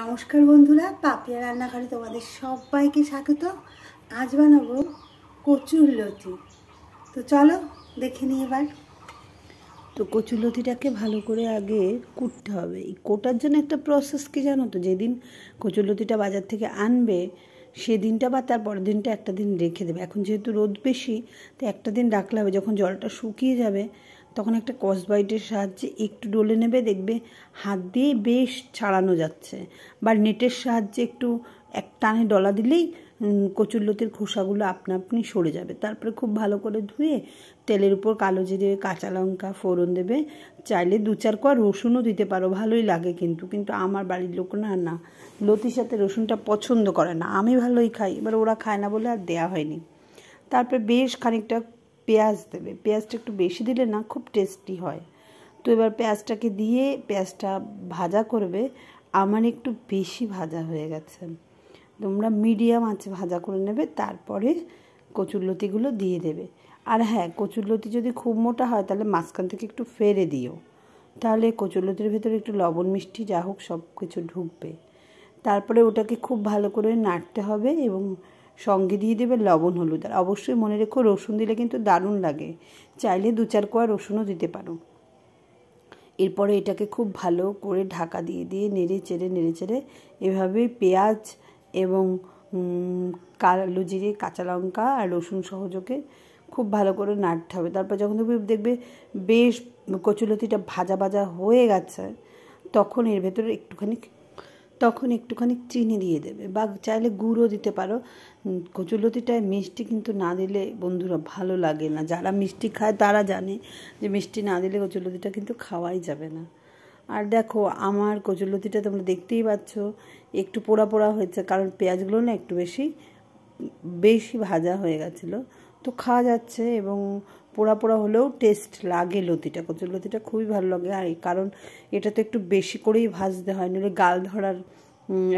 নমস্কার বন্ধুরা, পাপিয়া রান্নাঘরে তোমাদের সবাইকে স্বাগত। আজ বানাবো কচুর লতি। তো চলো দেখে নিই এবার। তো কচুর লতিটাকে ভালো করে আগে কুটতে হবে। এই কোটার জন্য একটা প্রসেস কি জানো তো, যেদিন কচুর লতিটা বাজার থেকে আনবে সেদিনটা বা তার পরের দিনটা একটা দিন রেখে দেবে। এখন যেহেতু রোদ বেশি, তো একটা দিন রাখলে হবে। যখন জলটা শুকিয়ে যাবে তখন একটা কসবাইটের সাহায্যে একটু ডলে নেবে, দেখবে হাত দিয়ে বেশ ছাড়ানো যাচ্ছে, বা নেটের সাহায্যে একটু এক টানে ডলা দিলেই কচুরলতির খোসাগুলো আপনা আপনি সরে যাবে। তারপরে খুব ভালো করে ধুয়ে তেলের উপর কালো জিরে, কাঁচা লঙ্কা ফোড়ন দেবে। চাইলে 2-4 কোয়া রসুনও দিতে পারো, ভালোই লাগে। কিন্তু আমার বাড়ির লোক না লতির সাথে রসুনটা পছন্দ করে না। আমি ভালোই খাই, এবার ওরা খায় না বলে আর দেওয়া হয়নি। তারপরে বেশ খানিকটা পেঁয়াজ দেবে। পেঁয়াজটা একটু বেশি দিলে না খুব টেস্টি হয়। তো এবার পেঁয়াজটাকে দিয়ে পেঁয়াজটা ভাজা করবে। আমার একটু বেশি ভাজা হয়ে গেছে, তোমরা মিডিয়াম আঁচে ভাজা করে নেবে। তারপরে কচুরলতিগুলো দিয়ে দেবে। আর হ্যাঁ, কচুরলতি যদি খুব মোটা হয় তাহলে মাঝখান থেকে একটু ফেলে দিও, তাহলে কচুরলতির ভেতরে একটু লবণ মিষ্টি যা হোক সব কিছু ঢুকবে। তারপরে ওটাকে খুব ভালো করে নাড়তে হবে এবং সঙ্গে দিয়ে দেবে লবণ হলুদ। আর অবশ্যই মনে রেখো, রসুন দিলে কিন্তু দারুণ লাগে। চাইলে 2-4 কোয়া রসুনও দিতে পারো। এরপরে এটাকে খুব ভালো করে ঢাকা দিয়ে দিয়ে নেড়ে চেড়ে এভাবে পেঁয়াজ এবং কালো জিরে, কাঁচা লঙ্কা আর রসুন সহযোগে খুব ভালো করে নাড়তে হবে। তারপর যখন দেখবে বেশ কচুরলতিটা ভাজা ভাজা হয়ে গেছে, তখন এর ভেতরে একটুখানি চিনি দিয়ে দেবে, বা চাইলে গুড়ও দিতে পারো। কচুরলতিটায় মিষ্টি কিন্তু না দিলে বন্ধুরা ভালো লাগে না। যারা মিষ্টি খায় তারা জানে যে মিষ্টি না দিলে কচুরলতিটা কিন্তু খাওয়াই যাবে না। আর দেখো, আমার কচুরলতিটা তোমরা দেখতেই পাচ্ছ একটু পোড়া পোড়া হয়েছে, কারণ পেঁয়াজগুলো না একটু বেশি ভাজা হয়ে গেছিলো। তো খাওয়া যাচ্ছে এবং পোড়া পোড়া হলেও টেস্ট লাগে লতিটা। কচুরলতিটা খুবই ভালো লাগে। আর এই কারণ এটা তো একটু বেশি করেই ভাজতে হয়, নইলে গাল ধরার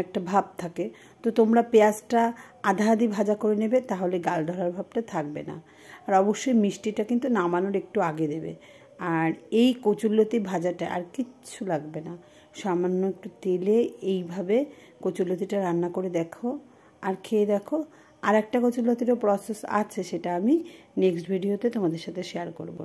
একটা ভাব থাকে। তো তোমরা পেঁয়াজটা আধা আধি ভাজা করে নেবে, তাহলে গাল ধরার ভাবটা থাকবে না। আর অবশ্যই মিষ্টিটা কিন্তু নামানোর একটু আগে দেবে। আর এই কচুরলতি ভাজাটা আর কিচ্ছু লাগবে না, সামান্য একটু তেলে এইভাবে কচুরলতিটা রান্না করে দেখো আর খেয়ে দেখো। আর একটা কচুরলতিরও প্রসেস আছে, সেটা আমি নেক্সট ভিডিওতে তোমাদের সাথে শেয়ার করব।